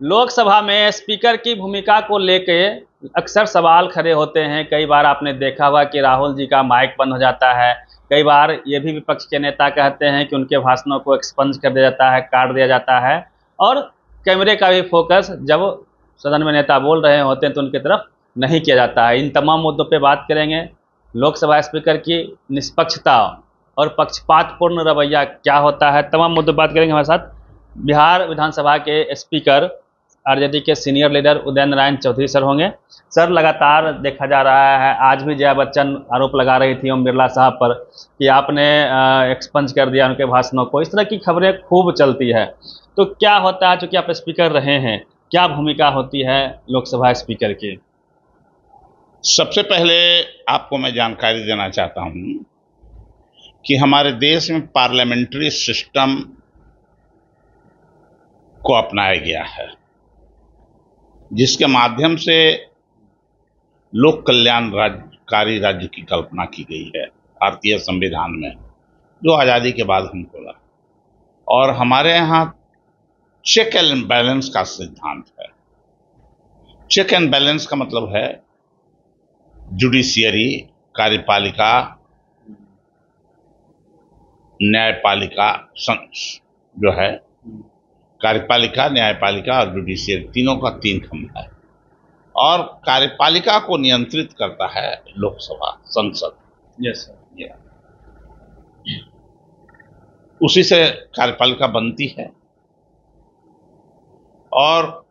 लोकसभा में स्पीकर की भूमिका को लेके अक्सर सवाल खड़े होते हैं। कई बार आपने देखा होगा कि राहुल जी का माइक बंद हो जाता है। कई बार ये भी विपक्ष के नेता कहते हैं कि उनके भाषणों को एक्सपंज कर दिया जाता है, काट दिया जाता है। और कैमरे का भी फोकस जब सदन में नेता बोल रहे होते हैं तो उनकी तरफ नहीं किया जाता है। इन तमाम मुद्दों पे बात करेंगे। लोकसभा स्पीकर की निष्पक्षता और पक्षपातपूर्ण रवैया क्या होता है, तमाम मुद्दों पर बात करेंगे। हमारे साथ बिहार विधानसभा के स्पीकर आरजेडी के senior leader Uday Narayan Chaudhary sir होंगे। सर, लगातार देखा जा रहा है, आज भी जया बच्चन आरोप लगा रही थी ओम बिरला साहब पर कि आपने एक्सपंज कर दिया उनके भाषणों को। इस तरह की खबरें खूब चलती है। तो क्या होता है, चूंकि आप स्पीकर रहे हैं, क्या भूमिका होती है लोकसभा स्पीकर की? सबसे पहले आपको मैं जानकारी देना चाहता हूं कि हमारे देश में पार्लियामेंट्री सिस्टम को अपनाया गया है, जिसके माध्यम से लोक कल्याणकारी राज्य की कल्पना की गई है भारतीय संविधान में, जो आजादी के बाद हमको लगा। और हमारे यहाँ चेक एंड बैलेंस का सिद्धांत है। चेक एंड बैलेंस का मतलब है जुडिशियरी, कार्यपालिका, न्यायपालिका, जो है कार्यपालिका, न्यायपालिका और जुडिशियरी, तीनों का तीन खंड है। और कार्यपालिका को नियंत्रित करता है लोकसभा, संसद। Yes sir. उसी से कार्यपालिका बनती है। और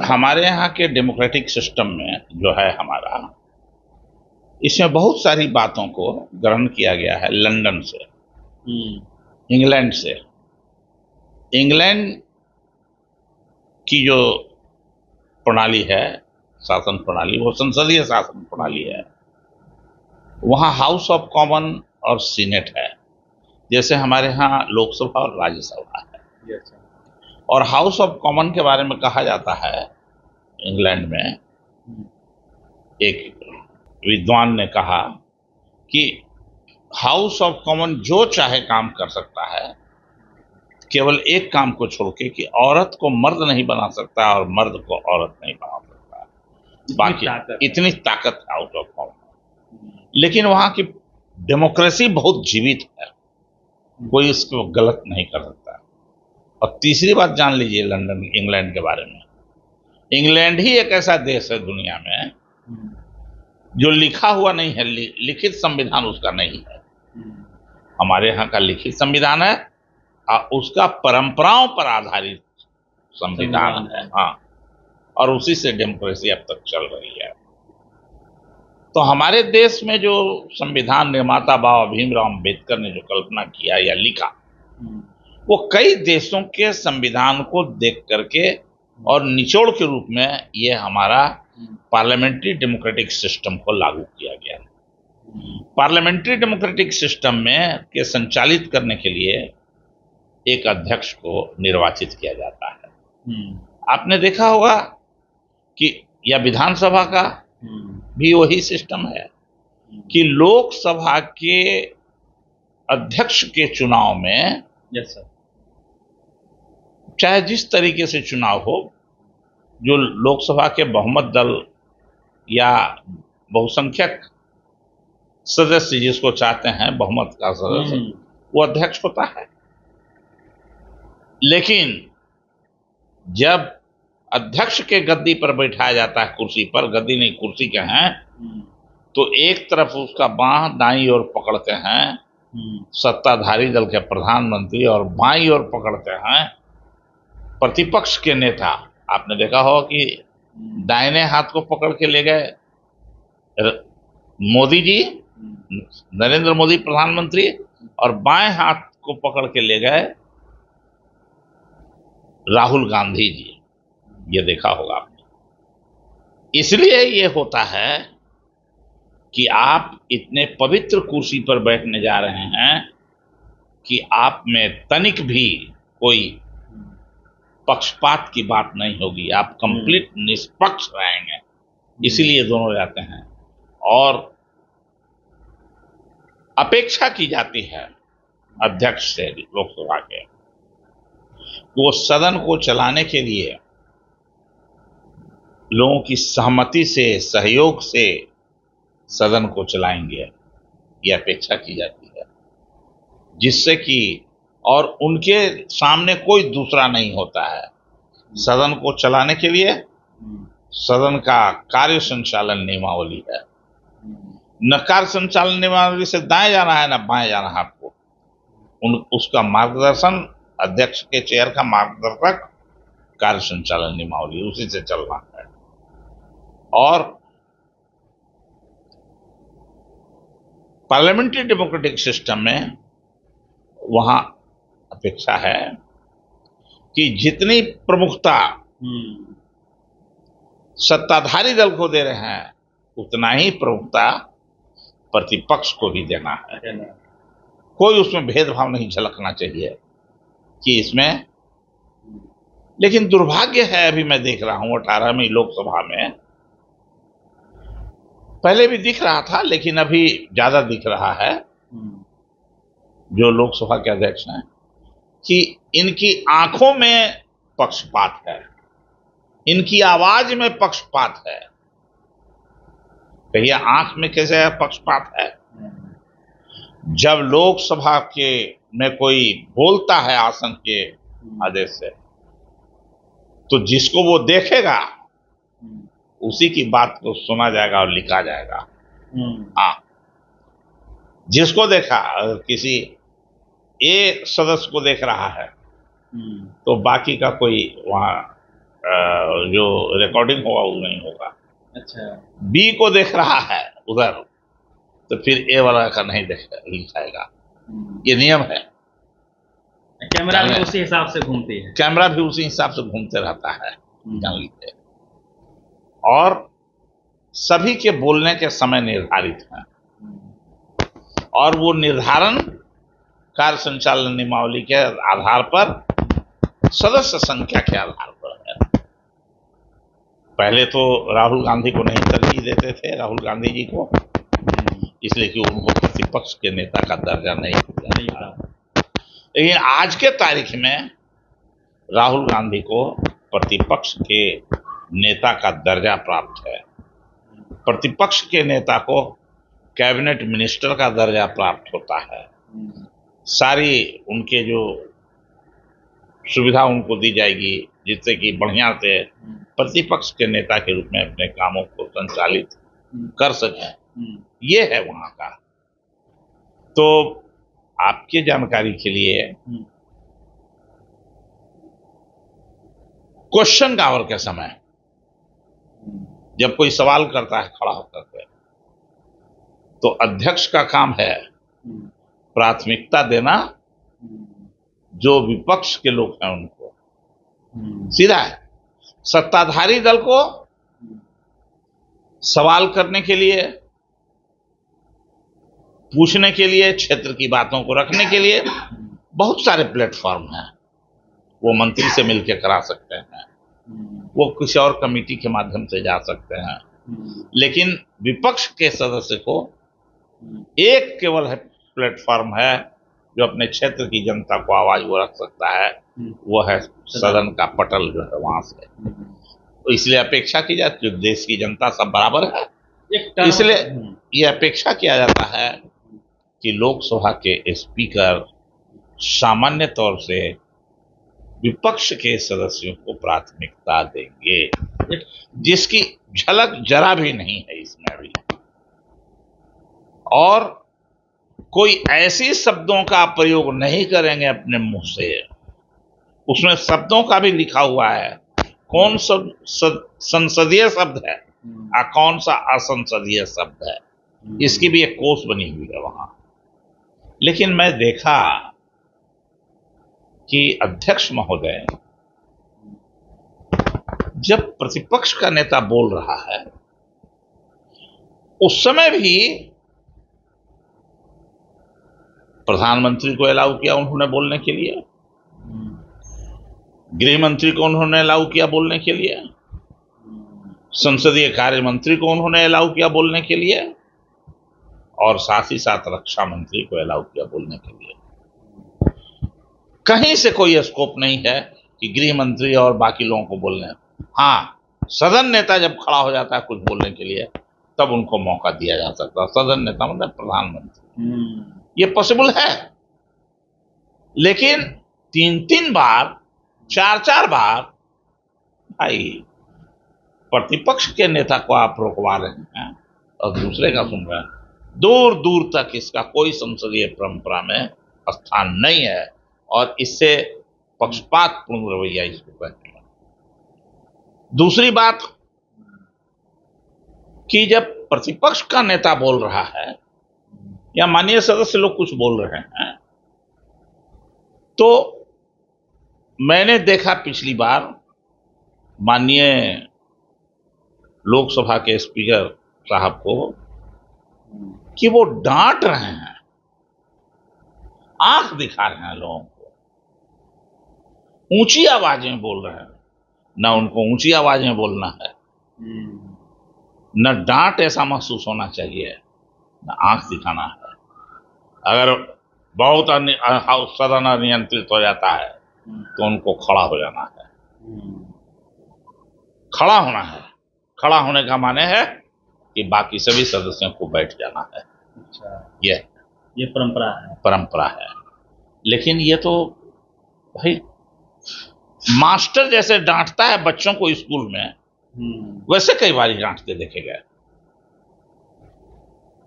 हमारे यहाँ के डेमोक्रेटिक सिस्टम में जो है हमारा, इसमें बहुत सारी बातों को ग्रहण किया गया है लंदन से, इंग्लैंड से। इंग्लैंड की जो प्रणाली है, शासन प्रणाली, वो संसदीय शासन प्रणाली है। वहां हाउस ऑफ कॉमन और सीनेट है, जैसे हमारे यहाँ लोकसभा और राज्यसभा है। और हाउस ऑफ कॉमन के बारे में कहा जाता है, इंग्लैंड में एक विद्वान ने कहा कि हाउस ऑफ कॉमन जो चाहे काम कर सकता है, केवल एक काम को छोड़ के कि औरत को मर्द नहीं बना सकता और मर्द को औरत नहीं बना सकता। बाकी इतनी ताकत है हाउस ऑफ कॉमन। लेकिन वहां की डेमोक्रेसी बहुत जीवित है, कोई इसको गलत नहीं कर सकता। और तीसरी बात जान लीजिए लंदन, इंग्लैंड के बारे में। इंग्लैंड ही एक ऐसा देश है दुनिया में जो लिखा हुआ नहीं है, लिखित संविधान उसका नहीं है। हमारे यहाँ का लिखित संविधान है और उसका परंपराओं पर आधारित संविधान है। हाँ, और उसी से डेमोक्रेसी अब तक चल रही है। तो हमारे देश में जो संविधान निर्माता बाबा भीमराव अंबेडकर ने जो कल्पना किया या लिखा, वो कई देशों के संविधान को देख करके और निचोड़ के रूप में ये हमारा पार्लियामेंट्री डेमोक्रेटिक सिस्टम को लागू किया गया। पार्लियामेंट्री डेमोक्रेटिक सिस्टम में के संचालित करने के लिए एक अध्यक्ष को निर्वाचित किया जाता है। आपने देखा होगा कि या विधानसभा का भी वही सिस्टम है कि लोकसभा के अध्यक्ष के चुनाव में, यस सर, चाहे जिस तरीके से चुनाव हो, जो लोकसभा के बहुमत दल या बहुसंख्यक सदस्य जिसको चाहते हैं, बहुमत का सदस्य, वो अध्यक्ष होता है। लेकिन जब अध्यक्ष के गद्दी पर बैठाया जाता है, कुर्सी पर, गद्दी नहीं कुर्सी के हैं, तो एक तरफ उसका बांह दाईं ओर पकड़ते हैं सत्ताधारी दल के प्रधानमंत्री और बाईं ओर पकड़ते हैं प्रतिपक्ष के नेता। आपने देखा हो कि दाहिने हाथ को पकड़ के ले गए मोदी जी, नरेंद्र मोदी प्रधानमंत्री, और बाएं हाथ को पकड़ के ले गए राहुल गांधी जी। ये देखा होगा आपने। इसलिए ये होता है कि आप इतने पवित्र कुर्सी पर बैठने जा रहे हैं कि आप में तनिक भी कोई पक्षपात की बात नहीं होगी, आप कंप्लीट निष्पक्ष रहेंगे। इसीलिए दोनों जाते हैं। और अपेक्षा की जाती है अध्यक्ष से लोकसभा के वो सदन को चलाने के लिए लोगों की सहमति से, सहयोग से सदन को चलाएंगे, ये अपेक्षा की जाती है, जिससे कि और उनके सामने कोई दूसरा नहीं होता है। सदन को चलाने के लिए सदन का कार्य संचालन नियमावली है। न कार्य संचालन नियमावली से दाएं जाना है न बाएं जाना है आपको। उसका मार्गदर्शन, अध्यक्ष के चेयर का मार्गदर्शक कार्य संचालन नियमावली, उसी से चलना है। और पार्लियामेंट्री डेमोक्रेटिक सिस्टम में वहां अपेक्षा है कि जितनी प्रमुखता सत्ताधारी दल को दे रहे हैं उतना ही प्रमुखता प्रतिपक्ष को भी देना है। कोई उसमें भेदभाव नहीं झलकना चाहिए कि इसमें। लेकिन दुर्भाग्य है, अभी मैं देख रहा हूं 18वीं लोकसभा में, पहले भी दिख रहा था लेकिन अभी ज्यादा दिख रहा है, जो लोकसभा के अध्यक्ष हैं, कि इनकी आंखों में पक्षपात है, इनकी आवाज में पक्षपात है। कहिए आंख में कैसे पक्षपात है? जब लोकसभा के में कोई बोलता है आसन के आदेश से, तो जिसको वो देखेगा उसी की बात को सुना जाएगा और लिखा जाएगा। हाँ, जिसको देखा, अगर किसी ए सदस्य को देख रहा है तो बाकी का कोई वहां जो रिकॉर्डिंग होगा वो नहीं होगा। अच्छा, बी को देख रहा है उधर तो फिर ए वाला का नहीं लिखाएगा। ये नियम है। कैमरा भी उसी हिसाब से घूमती है, कैमरा भी उसी हिसाब से घूमते रहता है, जान लीजिए। और सभी के बोलने के समय निर्धारित हैं, और वो निर्धारण कार्य संचालन नियमावली के आधार पर, सदस्य संख्या के आधार पर है। पहले तो राहुल गांधी को नहीं तरजीह देते थे, राहुल गांधी जी को, इसलिए कि उनको प्रतिपक्ष के नेता का दर्जा नहीं था। लेकिन आज के तारीख में राहुल गांधी को प्रतिपक्ष के नेता का दर्जा प्राप्त है। प्रतिपक्ष के नेता को कैबिनेट मिनिस्टर का दर्जा प्राप्त होता है। सारी उनके जो सुविधा उनको दी जाएगी, जिससे कि बढ़िया से प्रतिपक्ष के नेता के रूप में अपने कामों को संचालित कर सकें। ये है वहां का। तो आपके जानकारी के लिए, क्वेश्चन आवर के समय जब कोई सवाल करता है खड़ा होकर के, तो अध्यक्ष का काम है प्राथमिकता देना जो विपक्ष के लोग हैं उनको, सीधा है। सत्ताधारी दल को सवाल करने के लिए, पूछने के लिए, क्षेत्र की बातों को रखने के लिए बहुत सारे प्लेटफॉर्म हैं। वो मंत्री से मिलकर करा सकते हैं, वो किसी और कमेटी के माध्यम से जा सकते हैं। लेकिन विपक्ष के सदस्य को एक केवल है प्लेटफॉर्म है जो अपने क्षेत्र की जनता को आवाज वो रख सकता है, वो है सदन का पटल जो है वहां से। तो इसलिए अपेक्षा की जाती है, देश की जनता सब बराबर है, इसलिए ये अपेक्षा किया जाता है कि लोकसभा के स्पीकर सामान्य तौर से विपक्ष के सदस्यों को प्राथमिकता देंगे, जिसकी झलक जरा भी नहीं है इसमें अभी। और कोई ऐसी शब्दों का प्रयोग नहीं करेंगे अपने मुंह से, उसमें शब्दों का भी लिखा हुआ है, कौन सा संसदीय शब्द है और कौन सा असंसदीय शब्द है, इसकी भी एक कोष बनी हुई है वहां। लेकिन मैं देखा कि अध्यक्ष महोदय जब प्रतिपक्ष का नेता बोल रहा है उस समय भी प्रधानमंत्री को अलाउ किया उन्होंने बोलने के लिए, गृह मंत्री को उन्होंने अलाउ किया बोलने के लिए, संसदीय कार्य मंत्री को उन्होंने अलाउ किया बोलने के लिए, और साथ ही साथ रक्षा मंत्री को अलाउ किया बोलने के लिए। कहीं से कोई स्कोप नहीं है कि गृह मंत्री और बाकी लोगों को बोलने। हाँ, सदन नेता जब खड़ा हो जाता है कुछ बोलने के लिए तब उनको मौका दिया जा सकता है। सदन नेता मतलब प्रधानमंत्री, ये पॉसिबल है। लेकिन 3-3 बार 4-4 बार भाई प्रतिपक्ष के नेता को आप रोकवा रहे हैं और दूसरे का सुन रहे हैं। दूर दूर तक इसका कोई संसदीय परंपरा में स्थान नहीं है और इससे पक्षपातपूर्ण रवैया इसको कहते हैं। दूसरी बात कि जब प्रतिपक्ष का नेता बोल रहा है या माननीय सदस्य लोग कुछ बोल रहे हैं तो मैंने देखा पिछली बार माननीय लोकसभा के स्पीकर साहब को कि वो डांट रहे हैं, आंख दिखा रहे हैं लोगों को, ऊंची आवाजें बोल रहे हैं। ना उनको ऊंची आवाजें बोलना है, न डांट ऐसा महसूस होना चाहिए, न आंख दिखाना है। अगर बहुत सदन अनियंत्रित हो जाता है तो उनको खड़ा हो जाना है, खड़ा होना है। खड़ा होने का माने है कि बाकी सभी सदस्यों को बैठ जाना है। अच्छा, ये परंपरा है। लेकिन ये तो भाई मास्टर जैसे डांटता है बच्चों को स्कूल में, वैसे कई बार डांटते देखे गए,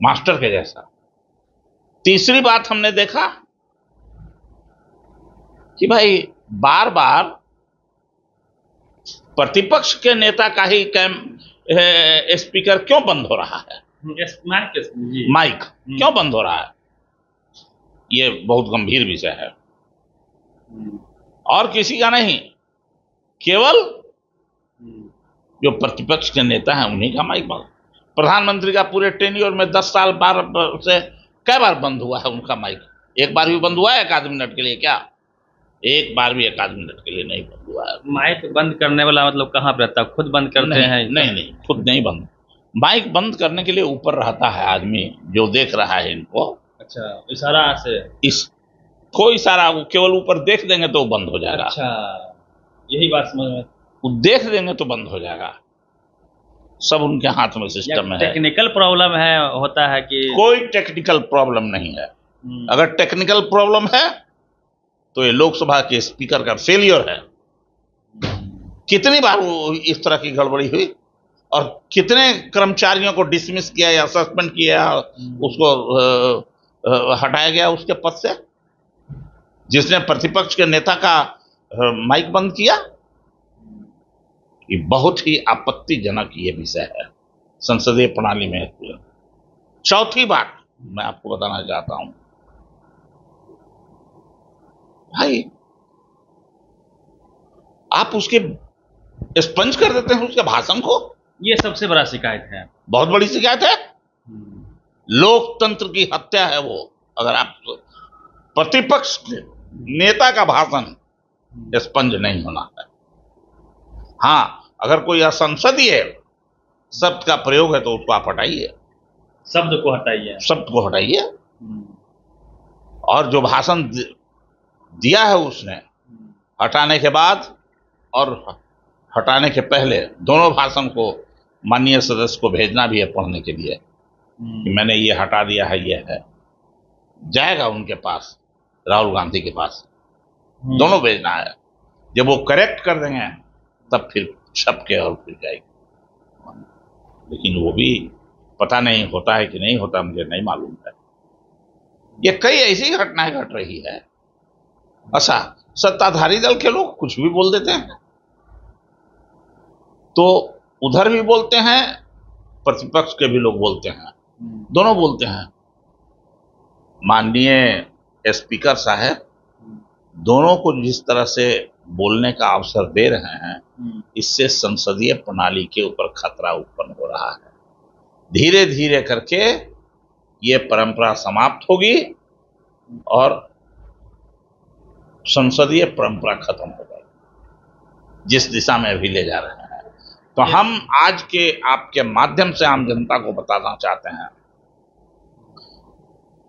मास्टर के जैसा। तीसरी बात हमने देखा कि भाई बार बार प्रतिपक्ष के नेता का ही स्पीकर क्यों बंद हो रहा है, माइक क्यों बंद हो रहा है, ये बहुत गंभीर विषय है। और किसी का नहीं, केवल जो प्रतिपक्ष के नेता हैं उन्हीं का माइक बंद। प्रधानमंत्री का पूरे टेन्योर में 10 साल बार से कई बार बंद हुआ है उनका माइक? एक बार भी बंद हुआ है 1 मिनट के लिए? क्या एक बार भी 1 मिनट के लिए नहीं बंद हुआ है। माइक बंद करने वाला मतलब कहाँ पर रहता है? खुद बंद करते हैं? नहीं, खुद नहीं बंद। माइक बंद करने के लिए ऊपर रहता है आदमी जो देख रहा है इनको। अच्छा, इशारा से? कोई इशारा, वो केवल ऊपर देख देंगे तो बंद हो जाएगा। अच्छा, यही बात समझ में। वो देख देंगे तो बंद हो जाएगा। सब उनके हाथ में सिस्टम है। टेक्निकल प्रॉब्लम है, होता है कि कोई टेक्निकल प्रॉब्लम नहीं है। अगर टेक्निकल प्रॉब्लम है तो ये लोकसभा के स्पीकर का फेलियर है। कितनी बार वो इस तरह की गड़बड़ी हुई और कितने कर्मचारियों को डिसमिस किया या सस्पेंड किया, उसको हटाया गया उसके पद से, जिसने प्रतिपक्ष के नेता का माइक बंद किया। ये बहुत ही आपत्तिजनक ये विषय है संसदीय प्रणाली में। चौथी बात मैं आपको बताना चाहता हूं, भाई आप उसके स्पंज कर देते हैं उसके भाषण को। ये सबसे बड़ा शिकायत है, बहुत बड़ी शिकायत है। लोकतंत्र की हत्या है वो। अगर आप प्रतिपक्ष के नेता का भाषण स्पंज नहीं होना है। हाँ, अगर कोई असंसदीय शब्द का प्रयोग है तो उसको आप हटाइए, शब्द को हटाइए। और जो भाषण दिया है उसने, हटाने के बाद और हटाने के पहले दोनों भाषण को माननीय सदस्य को भेजना भी है पढ़ने के लिए कि मैंने ये हटा दिया है, ये है। जाएगा उनके पास, राहुल गांधी के पास, दोनों भेजना है। जब वो करेक्ट कर देंगे तब फिर छप के और फिर जाएगी। लेकिन वो भी पता नहीं होता है कि नहीं होता, मुझे नहीं मालूम है। ये कई ऐसी घटनाएं घट रही है। अच्छा, सत्ताधारी दल के लोग कुछ भी बोल देते हैं तो उधर भी बोलते हैं, प्रतिपक्ष के भी लोग बोलते हैं, दोनों बोलते हैं। माननीय स्पीकर साहब दोनों को जिस तरह से बोलने का अवसर दे रहे हैं, इससे संसदीय प्रणाली के ऊपर खतरा उत्पन्न हो रहा है। धीरे धीरे करके ये परंपरा समाप्त होगी और संसदीय परंपरा खत्म हो जाएगी, जिस दिशा में अभी ले जा रहे हैं। तो हम आज के आपके माध्यम से आम जनता को बताना चाहते हैं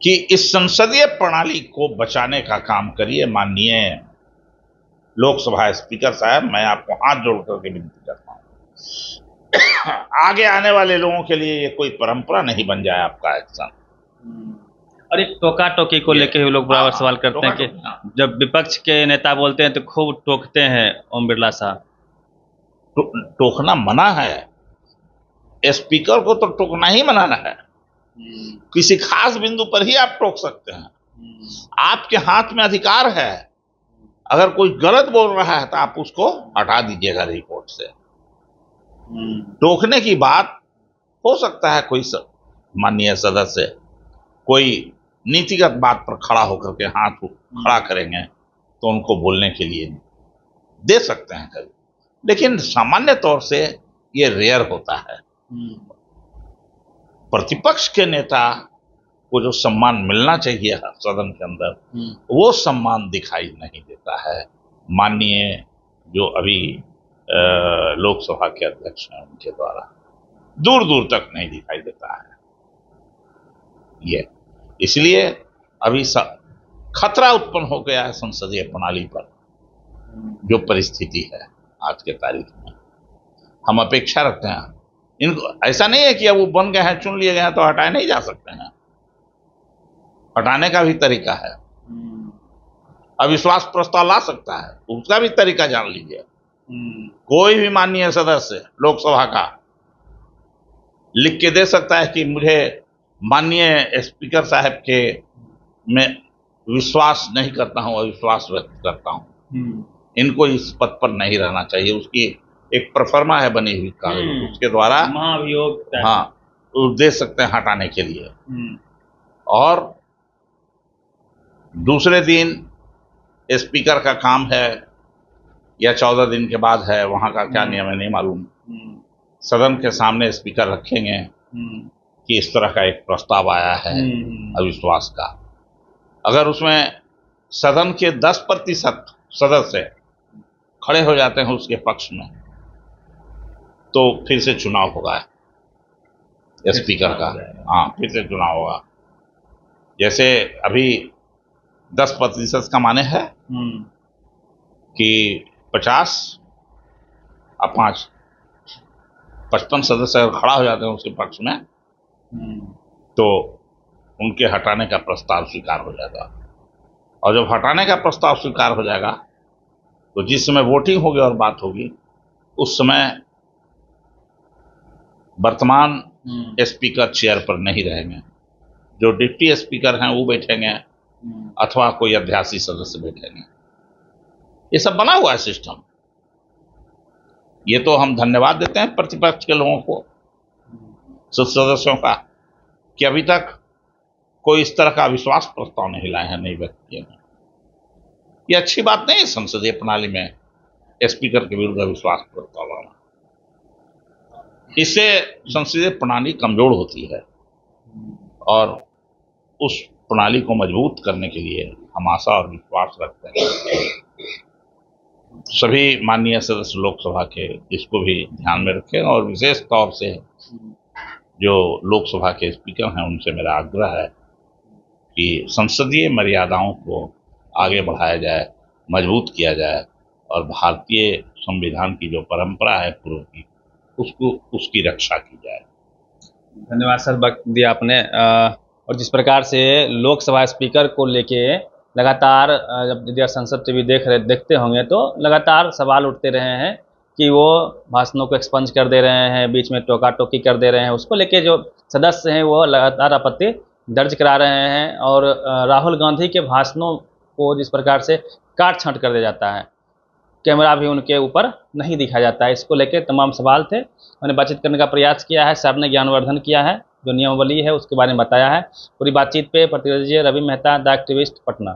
कि इस संसदीय प्रणाली को बचाने का काम करिए। माननीय लोकसभा स्पीकर साहब, मैं आपको हाथ जोड़ करके विनती करता हूं, आगे आने वाले लोगों के लिए ये कोई परंपरा नहीं बन जाए आपका एक्शन। और एक टोका टोकी को लेके भी लोग बराबर सवाल करते हैं कि जब विपक्ष के नेता बोलते हैं तो खूब टोकते हैं ओम बिरला साहब। टोकना मना है, स्पीकर को तो टोकना ही मनाना है। किसी खास बिंदु पर ही आप टोक सकते हैं, आपके हाथ में अधिकार है। अगर कोई गलत बोल रहा है तो आप उसको हटा दीजिएगा रिपोर्ट से। टोकने की बात हो सकता है कोई माननीय सदस्य कोई नीतिगत बात पर खड़ा होकर के हाथ खड़ा करेंगे तो उनको बोलने के लिए दे सकते हैं कभी, लेकिन सामान्य तौर से ये रेयर होता है। प्रतिपक्ष के नेता को जो सम्मान मिलना चाहिए सदन के अंदर, वो सम्मान दिखाई नहीं देता है। माननीय जो अभी लोकसभा के अध्यक्ष हैं उनके द्वारा दूर दूर तक नहीं दिखाई देता है। ये इसलिए अभी खतरा उत्पन्न हो गया है संसदीय प्रणाली पर। जो परिस्थिति है आज के तारीख में, हम अपेक्षा रखते हैं इनको। ऐसा नहीं है कि अब वो बन गए हैं, चुन लिए गए हैं तो हटाए नहीं जा सकते हैं। हटाने का भी तरीका है, अविश्वास प्रस्ताव ला सकता है, उसका भी तरीका जान लीजिए। कोई भी माननीय सदस्य लोकसभा का लिख के दे सकता है कि मुझे माननीय स्पीकर साहब के मैं विश्वास नहीं करता हूं, अविश्वास व्यक्त करता हूं, इनको इस पद पर नहीं रहना चाहिए। उसकी एक प्रोफार्मा है बनी हुई कागज, उसके द्वारा महाभियोग दे सकते हैं हटाने के लिए। और दूसरे दिन स्पीकर का काम है या 14 दिन के बाद है, वहां का क्या नियम है नहीं मालूम, सदन के सामने स्पीकर रखेंगे कि इस तरह का एक प्रस्ताव आया है अविश्वास का। अगर उसमें सदन के 10% सदस्य खड़े हो जाते हैं उसके पक्ष में, तो फिर से चुनाव होगा स्पीकर का। हाँ, फिर से चुनाव होगा। जैसे अभी 10% का माने है कि 50 और 5 55 सदस्य अगर खड़ा हो जाते हैं उसके पक्ष में, तो उनके हटाने का प्रस्ताव स्वीकार हो जाएगा। और जब हटाने का प्रस्ताव स्वीकार हो जाएगा तो जिस समय वोटिंग होगी और बात होगी, उस समय वर्तमान स्पीकर चेयर पर नहीं रहेंगे, जो डिप्टी स्पीकर हैं वो बैठेंगे अथवा कोई अध्यासी सदस्य बैठेंगे। ये सब बना हुआ है सिस्टम। ये तो हम धन्यवाद देते हैं प्रतिपक्ष के लोगों को, सदस्यों का, कि अभी तक कोई इस तरह का विश्वास प्रस्ताव नहीं लाए हैं, नहीं व्यक्त किए हैं। ये अच्छी बात नहीं है संसदीय प्रणाली में स्पीकर के विरुद्ध अविश्वास प्रस्ताव लाना। इससे संसदीय प्रणाली कमजोर होती है और उस प्रणाली को मजबूत करने के लिए हम आशा और विश्वास रखते हैं। सभी माननीय सदस्य लोकसभा के इसको भी ध्यान में रखें और विशेष तौर से जो लोकसभा के स्पीकर हैं उनसे मेरा आग्रह है कि संसदीय मर्यादाओं को आगे बढ़ाया जाए, मजबूत किया जाए और भारतीय संविधान की जो परंपरा है पूर्व की, उसकी रक्षा की जाए। धन्यवाद सर, वक्त दिया आपने। और जिस प्रकार से लोकसभा स्पीकर को लेके लगातार जब यदि संसद टीवी देखते होंगे तो लगातार सवाल उठते रहे हैं कि वो भाषणों को एक्सपंज कर दे रहे हैं, बीच में टोका टोकी कर दे रहे हैं। उसको लेके जो सदस्य हैं वो लगातार आपत्ति दर्ज करा रहे हैं और राहुल गांधी के भाषणों को जिस प्रकार से काट छांट कर दिया जाता है, कैमरा भी उनके ऊपर नहीं दिखाया जाता है, इसको लेके तमाम सवाल थे। मैंने बातचीत करने का प्रयास किया है, सर ने ज्ञानवर्धन किया है, जो नियमावली है उसके बारे में बताया है। पूरी बातचीत पे प्रतिनिधि रवि मेहता, द एक्टिविस्ट, पटना।